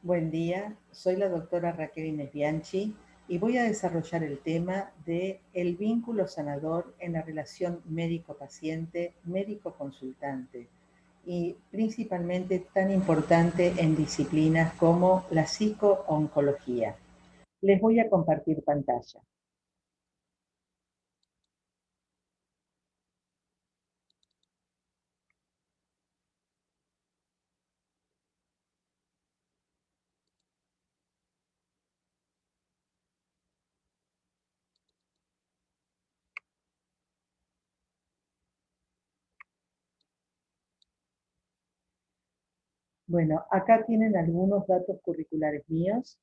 Buen día, soy la doctora Raquel Inés Bianchi y voy a desarrollar el tema de el vínculo sanador en la relación médico-paciente, médico-consultante y principalmente tan importante en disciplinas como la psico-oncología. Les voy a compartir pantalla. Bueno, acá tienen algunos datos curriculares míos.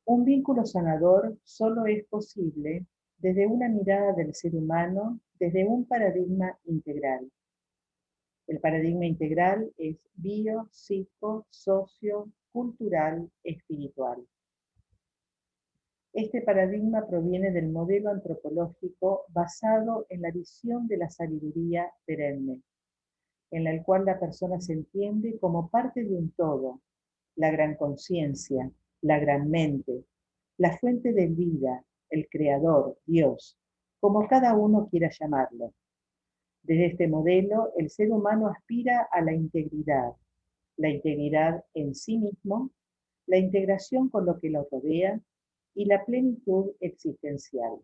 Un vínculo sanador solo es posible desde una mirada del ser humano, desde un paradigma integral. El paradigma integral es bio, psico, socio, cultural, espiritual. Este paradigma proviene del modelo antropológico basado en la visión de la sabiduría perenne, en la cual la persona se entiende como parte de un todo, la gran conciencia, la gran mente, la fuente de vida, el creador, Dios, como cada uno quiera llamarlo. Desde este modelo, el ser humano aspira a la integridad en sí mismo, la integración con lo que lo rodea y la plenitud existencial.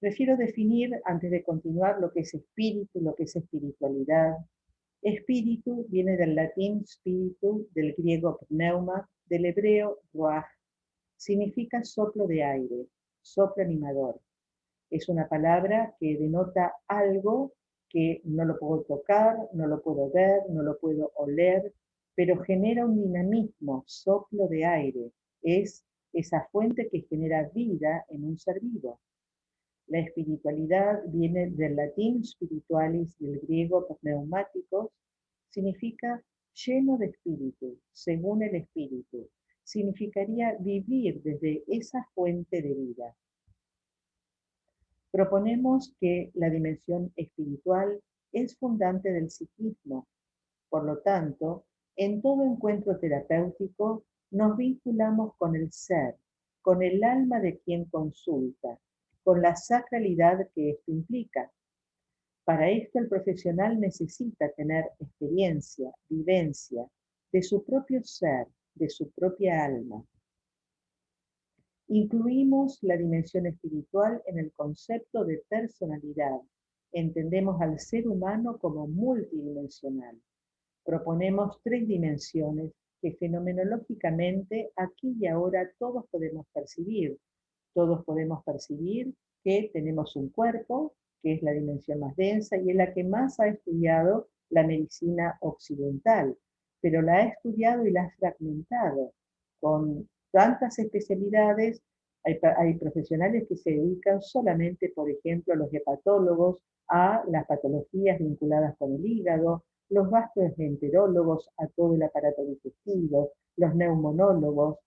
Prefiero definir, antes de continuar, lo que es espíritu, lo que es espiritualidad. Espíritu viene del latín spiritu, del griego pneuma, del hebreo ruach. Significa soplo de aire, soplo animador. Es una palabra que denota algo que no lo puedo tocar, no lo puedo ver, no lo puedo oler, pero genera un dinamismo, soplo de aire. Es esa fuente que genera vida en un ser vivo. La espiritualidad viene del latín spiritualis, del griego pneumáticos, significa lleno de espíritu, según el espíritu. Significaría vivir desde esa fuente de vida. Proponemos que la dimensión espiritual es fundante del psiquismo. Por lo tanto, en todo encuentro terapéutico nos vinculamos con el ser, con el alma de quien consulta, con la sacralidad que esto implica. Para esto el profesional necesita tener experiencia, vivencia de su propio ser, de su propia alma. Incluimos la dimensión espiritual en el concepto de personalidad. Entendemos al ser humano como multidimensional. Proponemos 3 dimensiones que fenomenológicamente aquí y ahora todos podemos percibir. Todos podemos percibir que tenemos un cuerpo, que es la dimensión más densa y es la que más ha estudiado la medicina occidental, pero la ha estudiado y la ha fragmentado con tantas especialidades. Hay profesionales que se dedican solamente, por ejemplo, los hepatólogos, a las patologías vinculadas con el hígado, los gastroenterólogos a todo el aparato digestivo, los neumonólogos,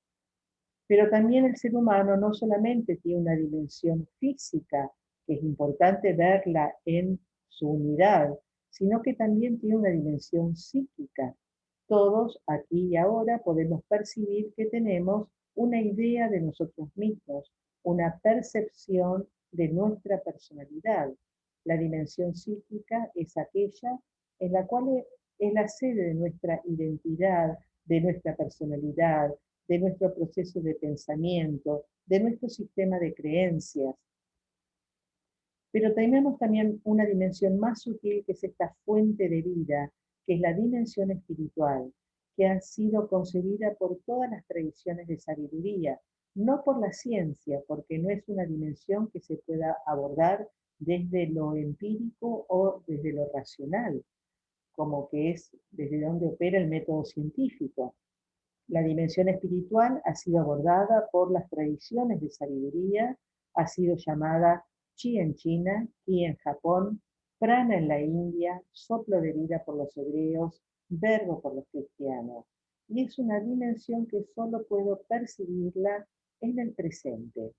pero también el ser humano no solamente tiene una dimensión física, que es importante verla en su unidad, sino que también tiene una dimensión psíquica. Todos aquí y ahora podemos percibir que tenemos una idea de nosotros mismos, una percepción de nuestra personalidad. La dimensión psíquica es aquella en la cual es la sede de nuestra identidad, de nuestra personalidad, de nuestro proceso de pensamiento, de nuestro sistema de creencias. Pero tenemos también una dimensión más sutil que es esta fuente de vida, que es la dimensión espiritual, que ha sido concebida por todas las tradiciones de sabiduría, no por la ciencia, porque no es una dimensión que se pueda abordar desde lo empírico o desde lo racional, como que es desde donde opera el método científico. La dimensión espiritual ha sido abordada por las tradiciones de sabiduría, ha sido llamada Chi en China, Ki en Japón, Prana en la India, soplo de vida por los hebreos, verbo por los cristianos. Y es una dimensión que solo puedo percibirla en el presente.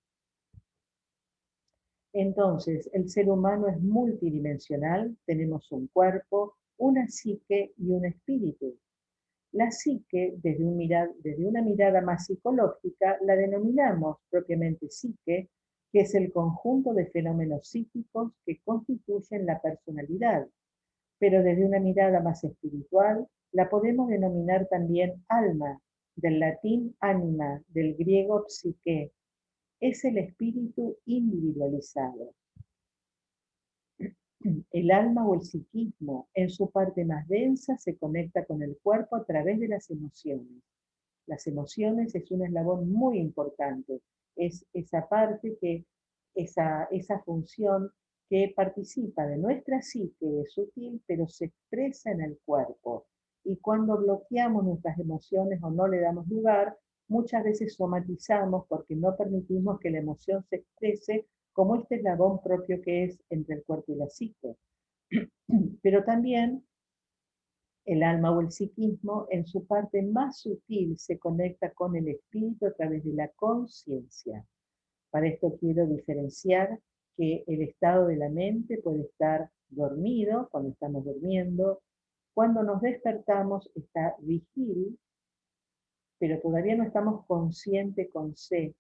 Entonces, el ser humano es multidimensional, tenemos un cuerpo, una psique y un espíritu. La psique, desde una mirada más psicológica, la denominamos propiamente psique, que es el conjunto de fenómenos psíquicos que constituyen la personalidad. Pero desde una mirada más espiritual, la podemos denominar también alma, del latín anima, del griego psique. Es el espíritu individualizado. El alma o el psiquismo, en su parte más densa, se conecta con el cuerpo a través de las emociones. Las emociones es un eslabón muy importante. Es esa parte esa función que participa de nuestra psique sutil, pero se expresa en el cuerpo. Y cuando bloqueamos nuestras emociones o no le damos lugar, muchas veces somatizamos porque no permitimos que la emoción se exprese como este eslabón propio que es entre el cuerpo y la psique. Pero también el alma o el psiquismo, en su parte más sutil, se conecta con el espíritu a través de la conciencia. Para esto quiero diferenciar que el estado de la mente puede estar dormido, cuando estamos durmiendo, cuando nos despertamos está vigil, pero todavía no estamos consciente con C.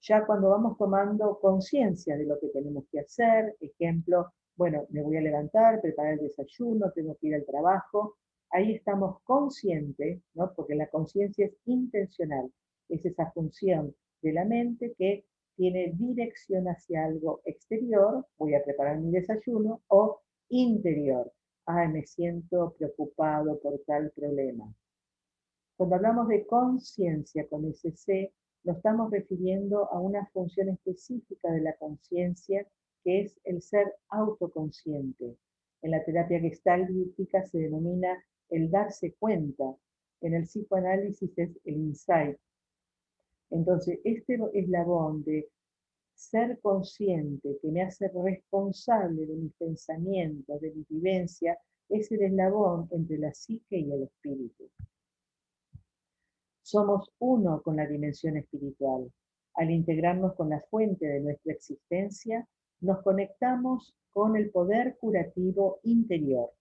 Ya cuando vamos tomando conciencia de lo que tenemos que hacer, ejemplo, bueno, me voy a levantar, preparar el desayuno, tengo que ir al trabajo, ahí estamos conscientes, ¿no? Porque la conciencia es intencional, es esa función de la mente que tiene dirección hacia algo exterior, voy a preparar mi desayuno, o interior, ay, me siento preocupado por tal problema. Cuando hablamos de conciencia con ese C, nos estamos refiriendo a una función específica de la conciencia, que es el ser autoconsciente. En la terapia gestáltica se denomina el darse cuenta. En el psicoanálisis es el insight. Entonces, este eslabón de ser consciente, que me hace responsable de mis pensamientos, de mi vivencia, es el eslabón entre la psique y el espíritu. Somos uno con la dimensión espiritual. Al integrarnos con la fuente de nuestra existencia, nos conectamos con el poder curativo interior,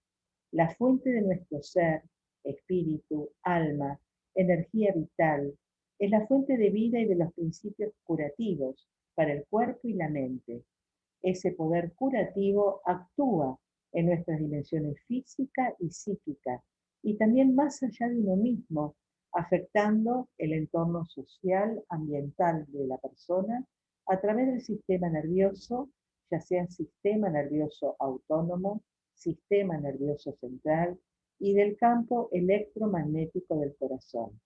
la fuente de nuestro ser, espíritu, alma, energía vital. Es la fuente de vida y de los principios curativos para el cuerpo y la mente. Ese poder curativo actúa en nuestras dimensiones física y psíquica, y también más allá de uno mismo, afectando el entorno social, ambiental de la persona a través del sistema nervioso, ya sea sistema nervioso autónomo, sistema nervioso central y del campo electromagnético del corazón.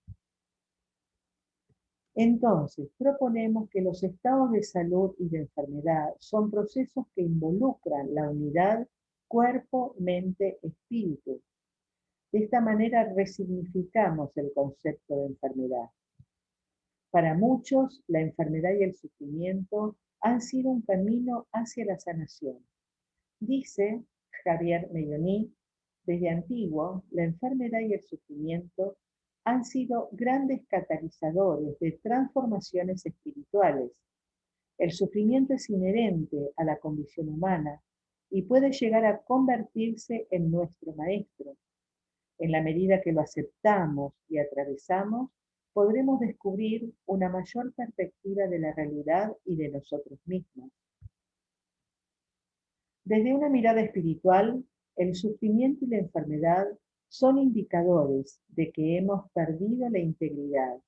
Entonces, proponemos que los estados de salud y de enfermedad son procesos que involucran la unidad cuerpo, mente, espíritu. De esta manera resignificamos el concepto de enfermedad. Para muchos, la enfermedad y el sufrimiento han sido un camino hacia la sanación. Dice Javier Melloni, desde antiguo, la enfermedad y el sufrimiento han sido grandes catalizadores de transformaciones espirituales. El sufrimiento es inherente a la condición humana y puede llegar a convertirse en nuestro maestro. En la medida que lo aceptamos y atravesamos, podremos descubrir una mayor perspectiva de la realidad y de nosotros mismos. Desde una mirada espiritual, el sufrimiento y la enfermedad son indicadores de que hemos perdido la integridad,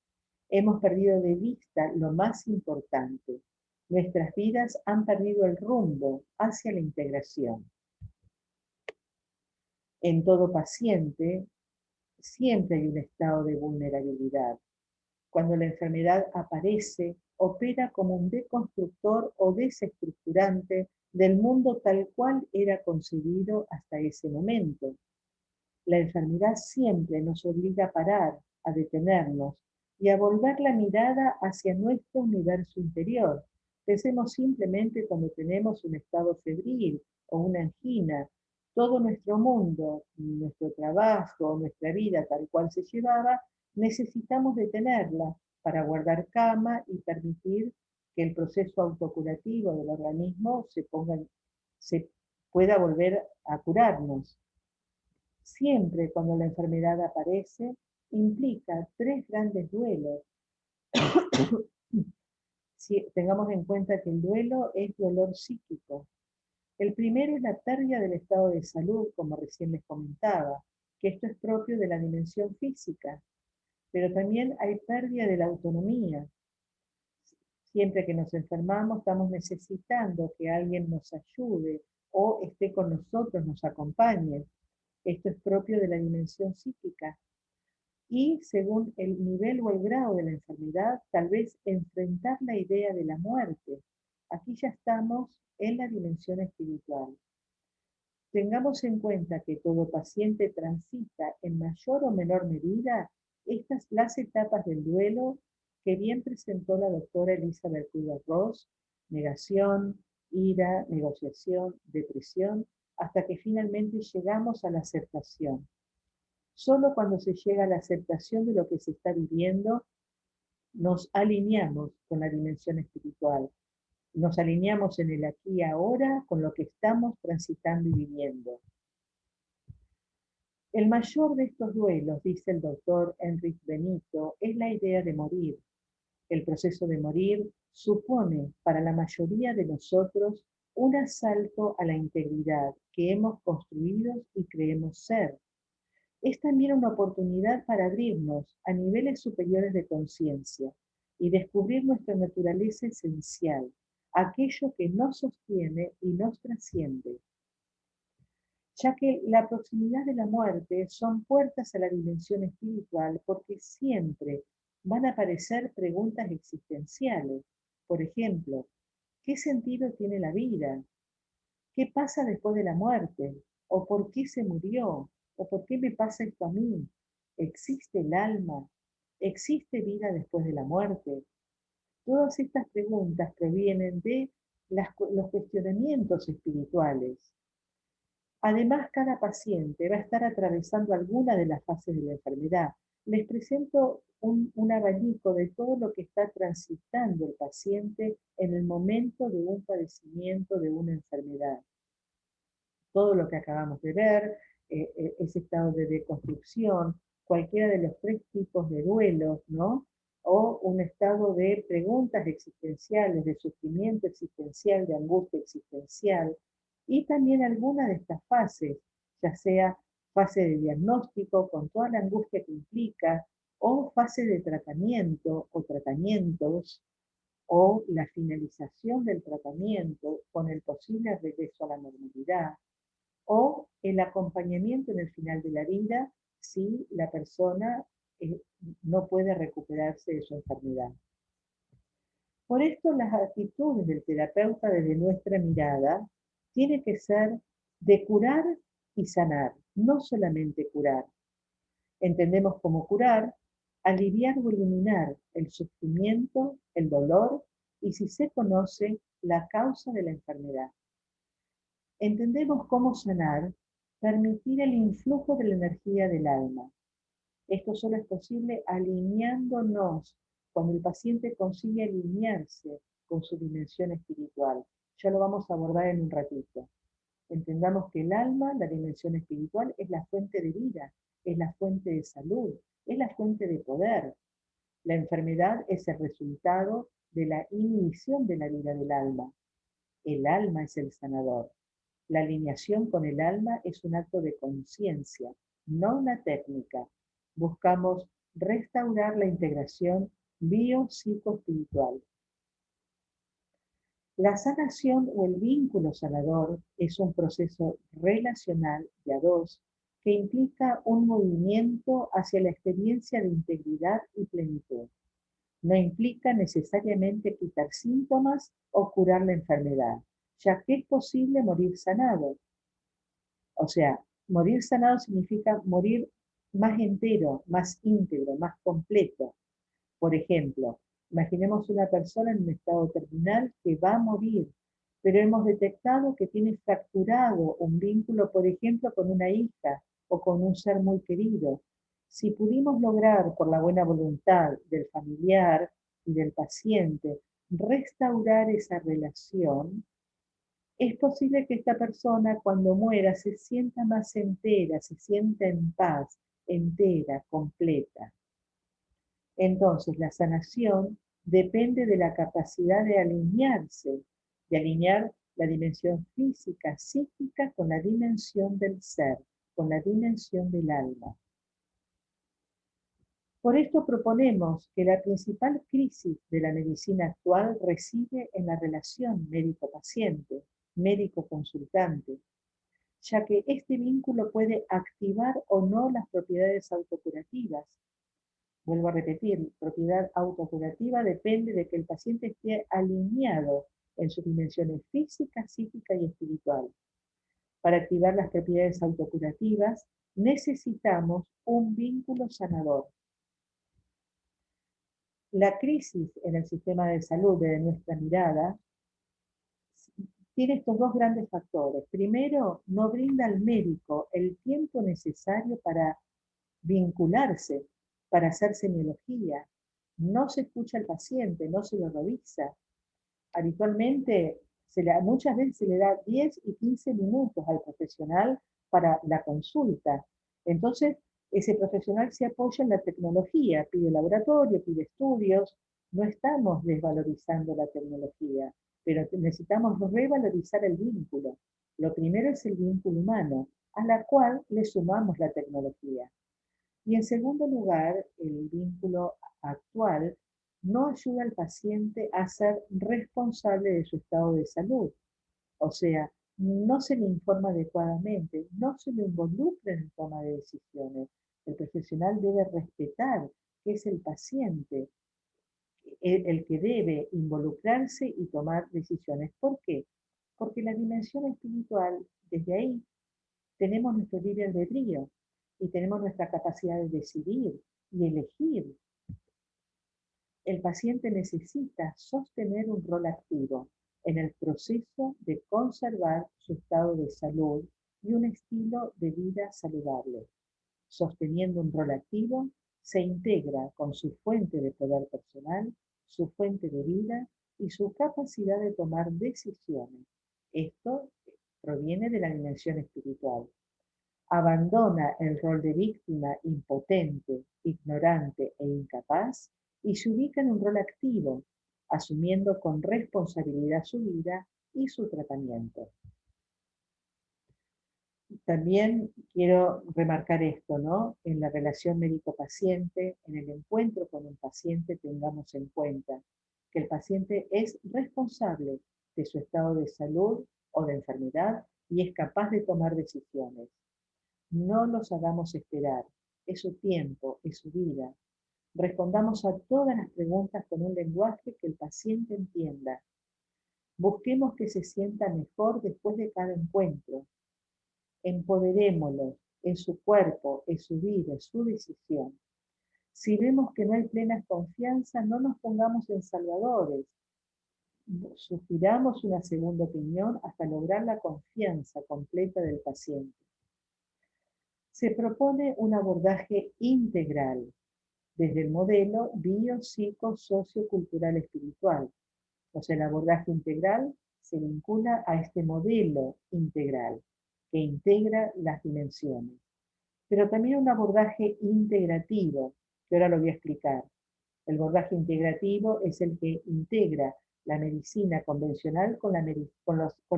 hemos perdido de vista lo más importante. Nuestras vidas han perdido el rumbo hacia la integración. En todo paciente siempre hay un estado de vulnerabilidad. Cuando la enfermedad aparece, opera como un deconstructor o desestructurante del mundo tal cual era concebido hasta ese momento. La enfermedad siempre nos obliga a parar, a detenernos y a volver la mirada hacia nuestro universo interior. Pensemos simplemente cuando tenemos un estado febril o una angina. Todo nuestro mundo, nuestro trabajo, nuestra vida tal cual se llevaba, necesitamos detenerla para guardar calma y permitir que el proceso autocurativo del organismo se pueda volver a curarnos. Siempre cuando la enfermedad aparece, implica tres grandes duelos. Si, tengamos en cuenta que el duelo es dolor psíquico. El primero es la pérdida del estado de salud, como recién les comentaba, que esto es propio de la dimensión física, pero también hay pérdida de la autonomía. Siempre que nos enfermamos estamos necesitando que alguien nos ayude o esté con nosotros, nos acompañe. Esto es propio de la dimensión psíquica. Y según el nivel o el grado de la enfermedad, tal vez enfrentar la idea de la muerte. Aquí ya estamos en la dimensión espiritual. Tengamos en cuenta que todo paciente transita en mayor o menor medida las etapas del duelo que bien presentó la doctora Elizabeth Kubler-Ross: negación, ira, negociación, depresión, hasta que finalmente llegamos a la aceptación. Solo cuando se llega a la aceptación de lo que se está viviendo, nos alineamos con la dimensión espiritual. Nos alineamos en el aquí y ahora con lo que estamos transitando y viviendo. El mayor de estos duelos, dice el doctor Enrique Benito, es la idea de morir. El proceso de morir supone para la mayoría de nosotros un asalto a la integridad que hemos construido y creemos ser. Es también una oportunidad para abrirnos a niveles superiores de conciencia y descubrir nuestra naturaleza esencial, aquello que nos sostiene y nos trasciende, ya que la proximidad de la muerte son puertas a la dimensión espiritual, porque siempre van a aparecer preguntas existenciales. Por ejemplo, ¿qué sentido tiene la vida? ¿Qué pasa después de la muerte? ¿O por qué se murió? ¿O por qué me pasa esto a mí? ¿Existe el alma? ¿Existe vida después de la muerte? Todas estas preguntas provienen de los cuestionamientos espirituales. Además, cada paciente va a estar atravesando alguna de las fases de la enfermedad. Les presento un abanico de todo lo que está transitando el paciente en el momento de un padecimiento, de una enfermedad. Todo lo que acabamos de ver, ese estado de deconstrucción, cualquiera de los tres tipos de duelos, ¿no? O un estado de preguntas existenciales, de sufrimiento existencial, de angustia existencial, y también alguna de estas fases, ya sea fase de diagnóstico con toda la angustia que implica, o fase de tratamiento o tratamientos, o la finalización del tratamiento con el posible regreso a la normalidad, o el acompañamiento en el final de la vida si la persona no puede recuperarse de su enfermedad. Por esto, las actitudes del terapeuta desde nuestra mirada tienen que ser de curar y sanar, no solamente curar. Entendemos como curar, aliviar o eliminar el sufrimiento, el dolor y, si se conoce, la causa de la enfermedad. Entendemos cómo sanar, permitir el influjo de la energía del alma. Esto solo es posible alineándonos, cuando el paciente consigue alinearse con su dimensión espiritual. Ya lo vamos a abordar en un ratito. Entendamos que el alma, la dimensión espiritual, es la fuente de vida, es la fuente de salud, es la fuente de poder. La enfermedad es el resultado de la inhibición de la vida del alma. El alma es el sanador. La alineación con el alma es un acto de conciencia, no una técnica. Buscamos restaurar la integración bio-psico-espiritual. La sanación o el vínculo sanador es un proceso relacional de a dos que implica un movimiento hacia la experiencia de integridad y plenitud. No implica necesariamente quitar síntomas o curar la enfermedad, ya que es posible morir sanado. O sea, morir sanado significa morir más entero, más íntegro, más completo. Por ejemplo, imaginemos una persona en un estado terminal que va a morir, pero hemos detectado que tiene fracturado un vínculo, por ejemplo, con una hija o con un ser muy querido. Si pudimos lograr, por la buena voluntad del familiar y del paciente, restaurar esa relación, es posible que esta persona cuando muera se sienta más entera, se sienta en paz, entera, completa. Entonces, la sanación depende de la capacidad de alinearse, de alinear la dimensión física, psíquica, con la dimensión del ser, con la dimensión del alma. Por esto proponemos que la principal crisis de la medicina actual reside en la relación médico-paciente, médico-consultante, ya que este vínculo puede activar o no las propiedades autocurativas. Vuelvo a repetir, propiedad autocurativa depende de que el paciente esté alineado en sus dimensiones física, psíquica y espiritual. Para activar las propiedades autocurativas necesitamos un vínculo sanador. La crisis en el sistema de salud desde nuestra mirada tiene estos dos grandes factores. Primero, no brinda al médico el tiempo necesario para vincularse, para hacer semiología. No se escucha al paciente, no se lo revisa. Habitualmente, muchas veces se le da 10 y 15 minutos al profesional para la consulta. Entonces, ese profesional se apoya en la tecnología, pide laboratorio, pide estudios. No estamos desvalorizando la tecnología, pero necesitamos revalorizar el vínculo. Lo primero es el vínculo humano, a la cual le sumamos la tecnología. Y en segundo lugar, el vínculo actual no ayuda al paciente a ser responsable de su estado de salud. O sea, no se le informa adecuadamente, no se le involucra en la toma de decisiones. El profesional debe respetar que es el paciente el que debe involucrarse y tomar decisiones. ¿Por qué? Porque la dimensión espiritual, desde ahí, tenemos nuestro libre albedrío y tenemos nuestra capacidad de decidir y elegir. El paciente necesita sostener un rol activo en el proceso de conservar su estado de salud y un estilo de vida saludable. Sosteniendo un rol activo, se integra con su fuente de poder personal, su fuente de vida y su capacidad de tomar decisiones. Esto proviene de la dimensión espiritual. Abandona el rol de víctima impotente, ignorante e incapaz y se ubica en un rol activo, asumiendo con responsabilidad su vida y su tratamiento. También quiero remarcar esto, ¿no? En la relación médico-paciente, en el encuentro con un paciente, tengamos en cuenta que el paciente es responsable de su estado de salud o de enfermedad y es capaz de tomar decisiones. No los hagamos esperar. Es su tiempo, es su vida. Respondamos a todas las preguntas con un lenguaje que el paciente entienda. Busquemos que se sienta mejor después de cada encuentro. Empoderémoslo. Es su cuerpo, es su vida, es su decisión. Si vemos que no hay plena confianza, no nos pongamos en salvadores. Sugiramos una segunda opinión hasta lograr la confianza completa del paciente. Se propone un abordaje integral desde el modelo bio-psico-socio-cultural espiritual. O sea, el abordaje integral se vincula a este modelo integral que integra las dimensiones. Pero también un abordaje integrativo, que ahora lo voy a explicar. El abordaje integrativo es el que integra la medicina convencional con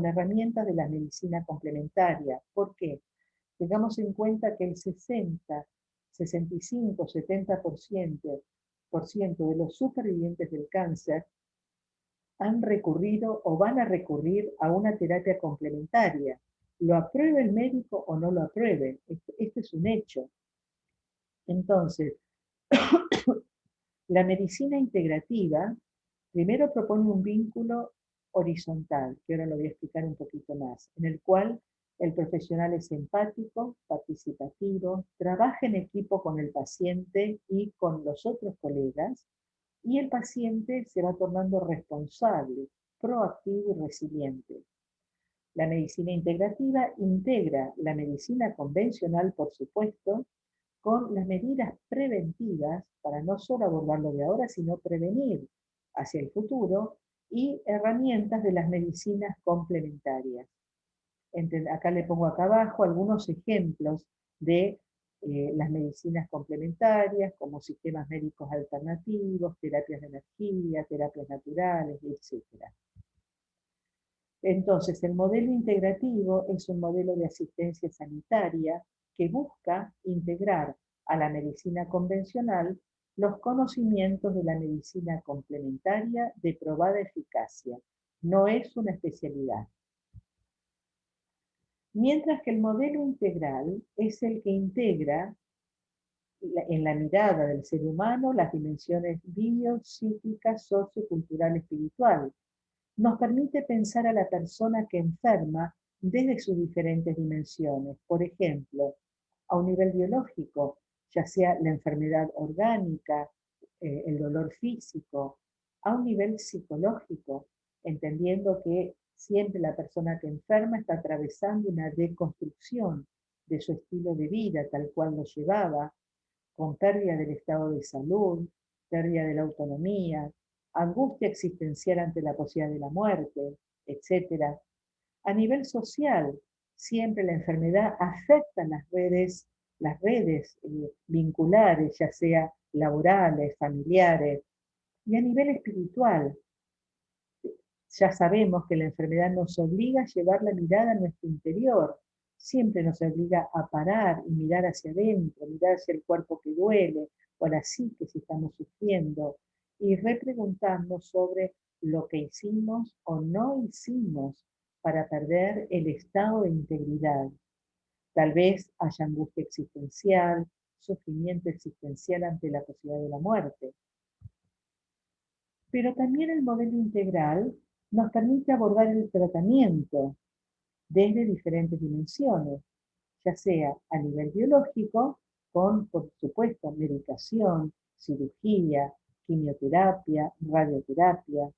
herramientas de la medicina complementaria. ¿Por qué? Tengamos en cuenta que el 60, 65, 70% de los supervivientes del cáncer han recurrido o van a recurrir a una terapia complementaria. Lo apruebe el médico o no lo apruebe. Esto es un hecho. Entonces, la medicina integrativa primero propone un vínculo horizontal, que ahora lo voy a explicar un poquito más, en el cual el profesional es empático, participativo, trabaja en equipo con el paciente y con los otros colegas, y el paciente se va tornando responsable, proactivo y resiliente. La medicina integrativa integra la medicina convencional, por supuesto, con las medidas preventivas para no solo abordar lo de ahora, sino prevenir hacia el futuro y herramientas de las medicinas complementarias. Acá le pongo acá abajo algunos ejemplos de las medicinas complementarias, como sistemas médicos alternativos, terapias de energía, terapias naturales, etc. Entonces, el modelo integrativo es un modelo de asistencia sanitaria que busca integrar a la medicina convencional los conocimientos de la medicina complementaria de probada eficacia. No es una especialidad. Mientras que el modelo integral es el que integra en la mirada del ser humano las dimensiones bio, psíquica, sociocultural, espiritual. Nos permite pensar a la persona que enferma desde sus diferentes dimensiones. Por ejemplo, a un nivel biológico, ya sea la enfermedad orgánica, el dolor físico, a un nivel psicológico, entendiendo que siempre la persona que enferma está atravesando una deconstrucción de su estilo de vida tal cual lo llevaba, con pérdida del estado de salud, pérdida de la autonomía, angustia existencial ante la posibilidad de la muerte, etc. A nivel social, siempre la enfermedad afecta las redes vinculares, ya sea laborales, familiares, y a nivel espiritual, ya sabemos que la enfermedad nos obliga a llevar la mirada a nuestro interior, siempre nos obliga a parar y mirar hacia adentro, mirar hacia el cuerpo que duele, o a la psique si estamos sufriendo, y repreguntarnos sobre lo que hicimos o no hicimos para perder el estado de integridad. Tal vez haya angustia existencial, sufrimiento existencial ante la posibilidad de la muerte. Pero también el modelo integral nos permite abordar el tratamiento desde diferentes dimensiones, ya sea a nivel biológico, con, por supuesto, medicación, cirugía, quimioterapia, radioterapia,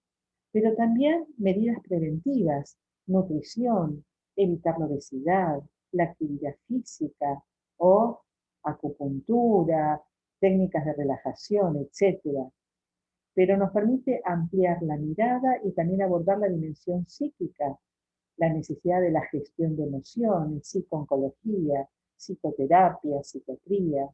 pero también medidas preventivas, nutrición, evitar la obesidad, la actividad física o acupuntura, técnicas de relajación, etc. Pero nos permite ampliar la mirada y también abordar la dimensión psíquica, la necesidad de la gestión de emociones, psicooncología, psicoterapia, psiquiatría,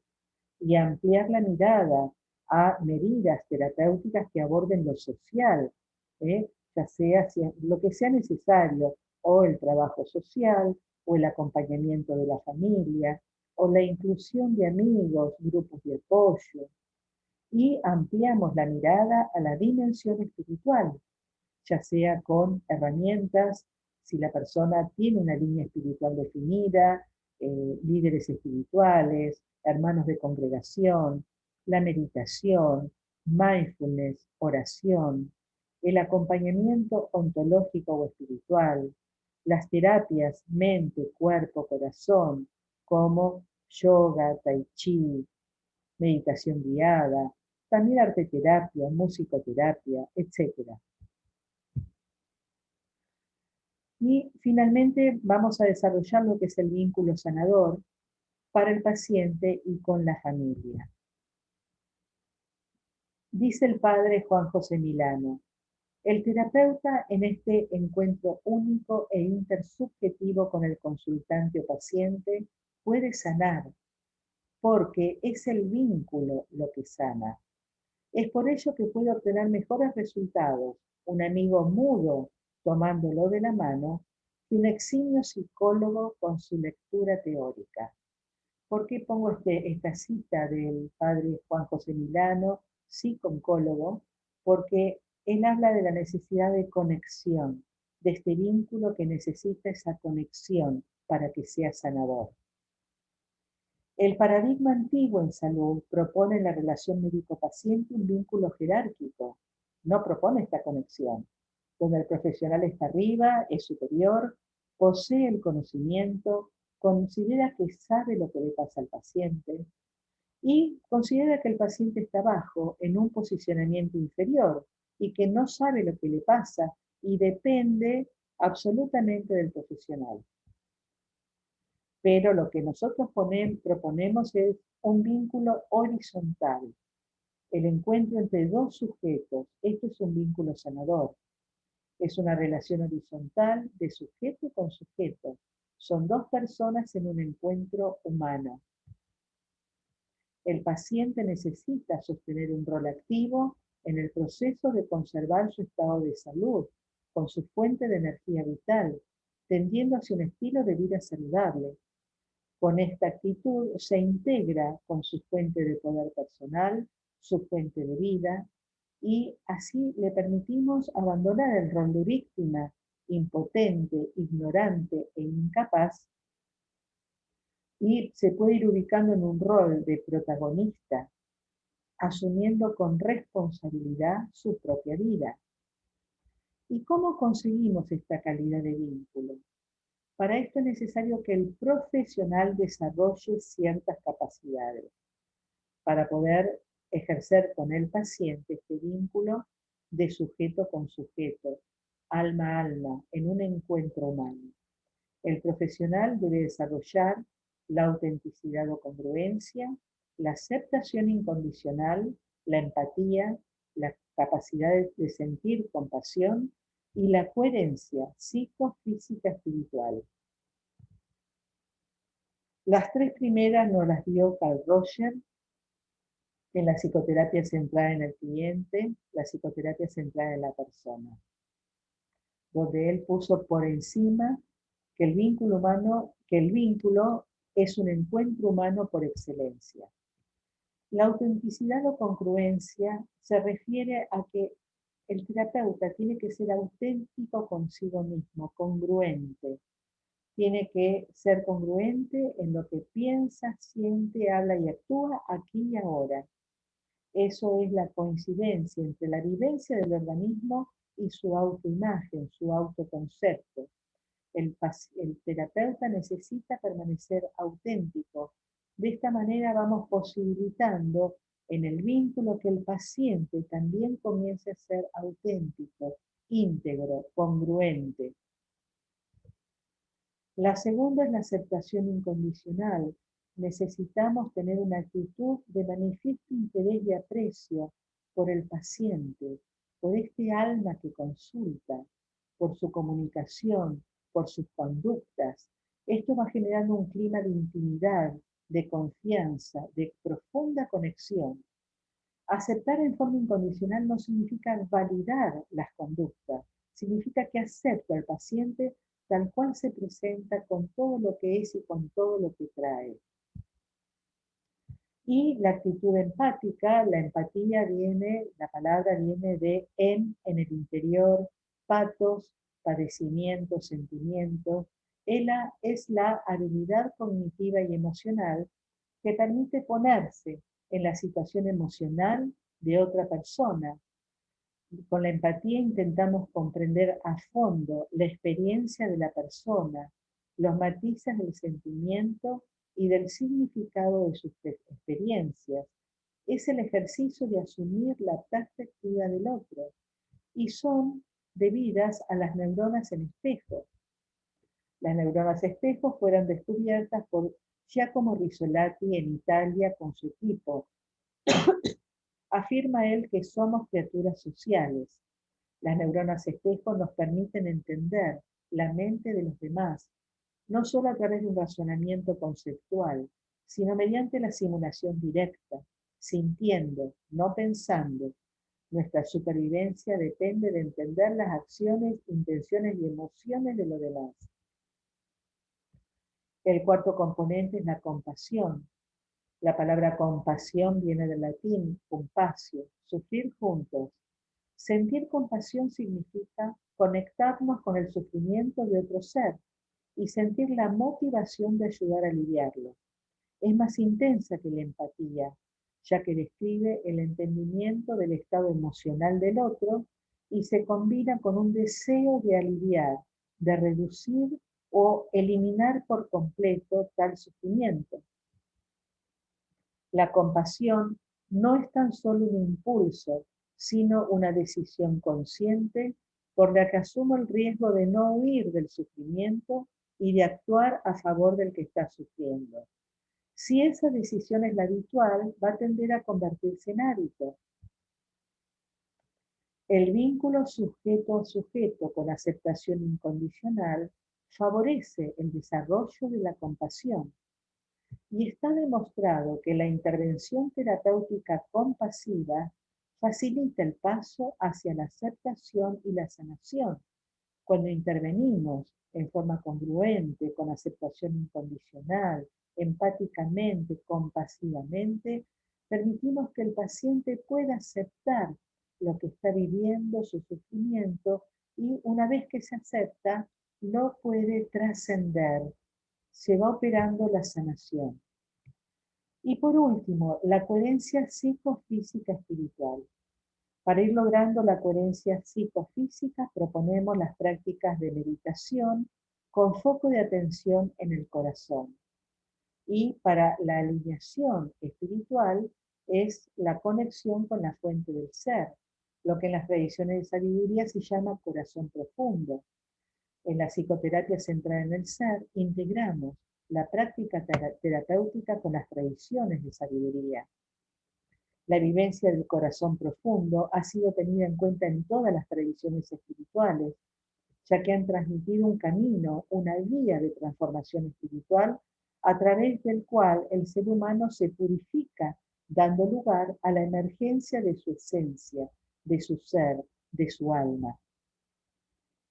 y ampliar la mirada a medidas terapéuticas que aborden lo social, ya sea lo que sea necesario, o el trabajo social, o el acompañamiento de la familia, o la inclusión de amigos, grupos de apoyo, y ampliamos la mirada a la dimensión espiritual, ya sea con herramientas, si la persona tiene una línea espiritual definida, líderes espirituales, hermanos de congregación, la meditación, mindfulness, oración, el acompañamiento ontológico o espiritual, las terapias mente, cuerpo, corazón, como yoga, tai chi, meditación guiada, también arteterapia, musicoterapia, etc. Y finalmente vamos a desarrollar lo que es el vínculo sanador para el paciente y con la familia. Dice el padre Juan José Milano, el terapeuta en este encuentro único e intersubjetivo con el consultante o paciente puede sanar, porque es el vínculo lo que sana. Es por ello que puede obtener mejores resultados un amigo mudo tomándolo de la mano que un eximio psicólogo con su lectura teórica. ¿Por qué pongo esta cita del padre Juan José Milano, psicólogo? Porque él habla de la necesidad de conexión, de este vínculo que necesita esa conexión para que sea sanador. El paradigma antiguo en salud propone en la relación médico-paciente un vínculo jerárquico, no propone esta conexión, donde el profesional está arriba, es superior, posee el conocimiento, considera que sabe lo que le pasa al paciente y considera que el paciente está abajo en un posicionamiento inferior y que no sabe lo que le pasa y depende absolutamente del profesional. Pero lo que nosotros proponemos es un vínculo horizontal, el encuentro entre dos sujetos. Esto es un vínculo sanador. Es una relación horizontal de sujeto con sujeto. Son dos personas en un encuentro humano. El paciente necesita sostener un rol activo en el proceso de conservar su estado de salud, con su fuente de energía vital, tendiendo hacia un estilo de vida saludable. Con esta actitud se integra con su fuente de poder personal, su fuente de vida, y así le permitimos abandonar el rol de víctima, impotente, ignorante e incapaz, y se puede ir ubicando en un rol de protagonista, asumiendo con responsabilidad su propia vida. ¿Y cómo conseguimos esta calidad de vínculo? Para esto es necesario que el profesional desarrolle ciertas capacidades para poder ejercer con el paciente este vínculo de sujeto con sujeto, alma a alma, en un encuentro humano. El profesional debe desarrollar la autenticidad o congruencia, la aceptación incondicional, la empatía, la capacidad de sentir compasión y la coherencia psicofísica espiritual. Las tres primeras nos las dio Carl Rogers en la psicoterapia centrada en el cliente, la psicoterapia centrada en la persona, donde él puso por encima que el vínculo humano, que el vínculo es un encuentro humano por excelencia. La autenticidad o congruencia se refiere a que el terapeuta tiene que ser auténtico consigo mismo, congruente. Tiene que ser congruente en lo que piensa, siente, habla y actúa aquí y ahora. Eso es la coincidencia entre la vivencia del organismo y su autoimagen, su autoconcepto. El terapeuta necesita permanecer auténtico. De esta manera vamos posibilitando en el vínculo que el paciente también comience a ser auténtico, íntegro, congruente. La segunda es la aceptación incondicional. Necesitamos tener una actitud de manifiesto interés y aprecio por el paciente, por este alma que consulta, por su comunicación, por sus conductas. Esto va generando un clima de intimidad, de confianza, de profunda conexión. Aceptar en forma incondicional no significa validar las conductas, significa que acepto al paciente tal cual se presenta con todo lo que es y con todo lo que trae. Y la actitud empática, la empatía viene, la palabra viene de en el interior, patos, padecimiento, sentimientos. Ella es la habilidad cognitiva y emocional que permite ponerse en la situación emocional de otra persona. Con la empatía intentamos comprender a fondo la experiencia de la persona, los matices del sentimiento y del significado de sus experiencias. Es el ejercicio de asumir la perspectiva del otro y son debidas a las neuronas en espejo. Las neuronas espejo fueron descubiertas por Giacomo Rizzolatti en Italia con su equipo. Afirma él que somos criaturas sociales. Las neuronas espejo nos permiten entender la mente de los demás, no solo a través de un razonamiento conceptual, sino mediante la simulación directa, sintiendo, no pensando. Nuestra supervivencia depende de entender las acciones, intenciones y emociones de los demás. El cuarto componente es la compasión. La palabra compasión viene del latín compasio, sufrir juntos. Sentir compasión significa conectarnos con el sufrimiento de otro ser y sentir la motivación de ayudar a aliviarlo. Es más intensa que la empatía, ya que describe el entendimiento del estado emocional del otro y se combina con un deseo de aliviar, de reducir o eliminar por completo tal sufrimiento. La compasión no es tan solo un impulso, sino una decisión consciente por la que asumo el riesgo de no huir del sufrimiento y de actuar a favor del que está sufriendo. Si esa decisión es la habitual, va a tender a convertirse en hábito. El vínculo sujeto a sujeto con aceptación incondicional favorece el desarrollo de la compasión y está demostrado que la intervención terapéutica compasiva facilita el paso hacia la aceptación y la sanación. Cuando intervenimos en forma congruente, con aceptación incondicional, empáticamente, compasivamente, permitimos que el paciente pueda aceptar lo que está viviendo, su sufrimiento, y una vez que se acepta, lo puede trascender. Se va operando la sanación. Y por último, la coherencia psicofísica espiritual. Para ir logrando la coherencia psicofísica, proponemos las prácticas de meditación con foco de atención en el corazón. Y para la alineación espiritual es la conexión con la fuente del ser, lo que en las tradiciones de sabiduría se llama corazón profundo. En la psicoterapia centrada en el ser, integramos la práctica terapéutica con las tradiciones de sabiduría. La vivencia del corazón profundo ha sido tenida en cuenta en todas las tradiciones espirituales, ya que han transmitido un camino, una guía de transformación espiritual a través del cual el ser humano se purifica, dando lugar a la emergencia de su esencia, de su ser, de su alma.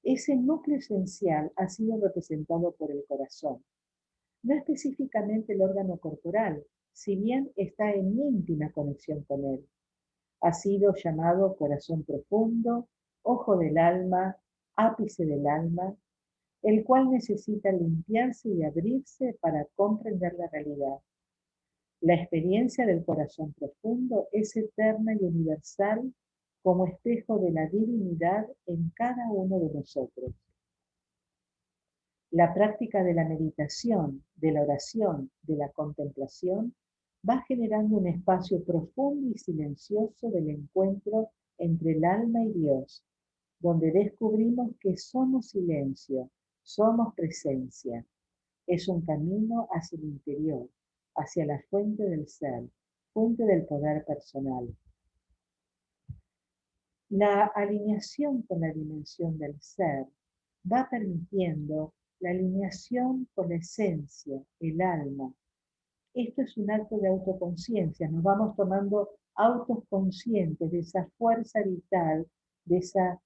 Ese núcleo esencial ha sido representado por el corazón, no específicamente el órgano corporal, si bien está en íntima conexión con él. Ha sido llamado corazón profundo, ojo del alma, ápice del alma, el cual necesita limpiarse y abrirse para comprender la realidad. La experiencia del corazón profundo es eterna y universal como espejo de la divinidad en cada uno de nosotros. La práctica de la meditación, de la oración, de la contemplación, va generando un espacio profundo y silencioso del encuentro entre el alma y Dios, donde descubrimos que somos silencio, somos presencia. Es un camino hacia el interior, hacia la fuente del ser, fuente del poder personal. La alineación con la dimensión del ser va permitiendo la alineación con la esencia, el alma. Esto es un acto de autoconciencia, nos vamos tomando autos conscientes de esa fuerza vital, de esa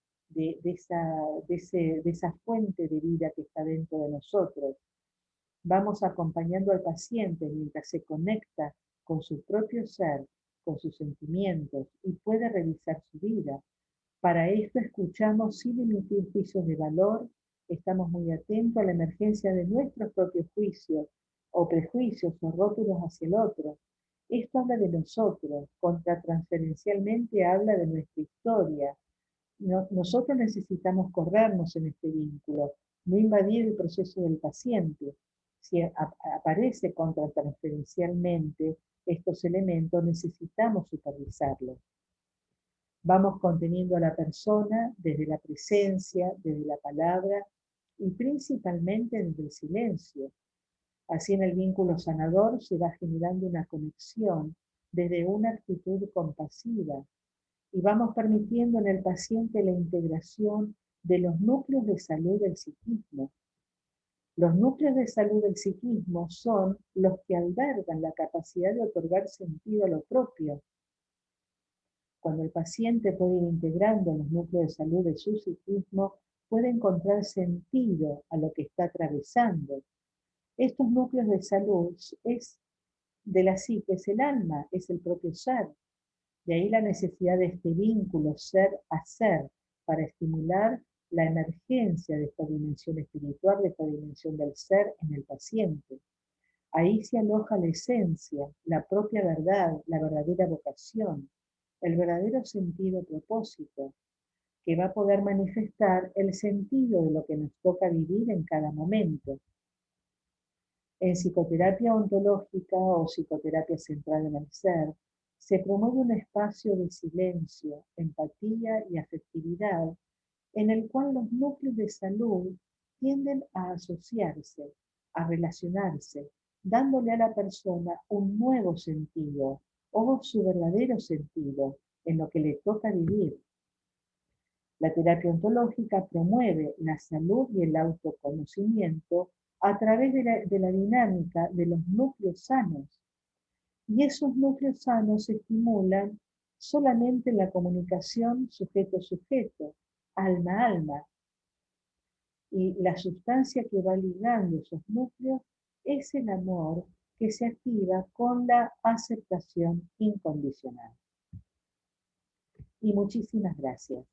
fuente de vida que está dentro de nosotros. Vamos acompañando al paciente mientras se conecta con su propio ser, con sus sentimientos y puede revisar su vida. Para esto escuchamos sin emitir juicios de valor, estamos muy atentos a la emergencia de nuestros propios juicios o prejuicios o rótulos hacia el otro. Esto habla de nosotros, contratransferencialmente habla de nuestra historia. Nosotros necesitamos corrernos en este vínculo, no invadir el proceso del paciente. Si aparece contratransferencialmente estos elementos, necesitamos supervisarlos. Vamos conteniendo a la persona desde la presencia, desde la palabra y principalmente desde el silencio. Así en el vínculo sanador se va generando una conexión desde una actitud compasiva y vamos permitiendo en el paciente la integración de los núcleos de salud del psiquismo. Los núcleos de salud del psiquismo son los que albergan la capacidad de otorgar sentido a lo propio. Cuando el paciente puede ir integrando los núcleos de salud de su psiquismo, puede encontrar sentido a lo que está atravesando. Estos núcleos de salud es de la psique, es el alma, es el propio ser. De ahí la necesidad de este vínculo ser a ser para estimular la emergencia de esta dimensión espiritual, de esta dimensión del ser en el paciente. Ahí se aloja la esencia, la propia verdad, la verdadera vocación, el verdadero sentido propósito, que va a poder manifestar el sentido de lo que nos toca vivir en cada momento. En psicoterapia ontológica o psicoterapia centrada en el ser, se promueve un espacio de silencio, empatía y afectividad en el cual los núcleos de salud tienden a asociarse, a relacionarse, dándole a la persona un nuevo sentido o su verdadero sentido en lo que le toca vivir. La terapia ontológica promueve la salud y el autoconocimiento a través de la dinámica de los núcleos sanos. Y esos núcleos sanos estimulan solamente la comunicación sujeto-sujeto, alma-alma. Y la sustancia que va ligando esos núcleos es el amor que se activa con la aceptación incondicional. Y muchísimas gracias.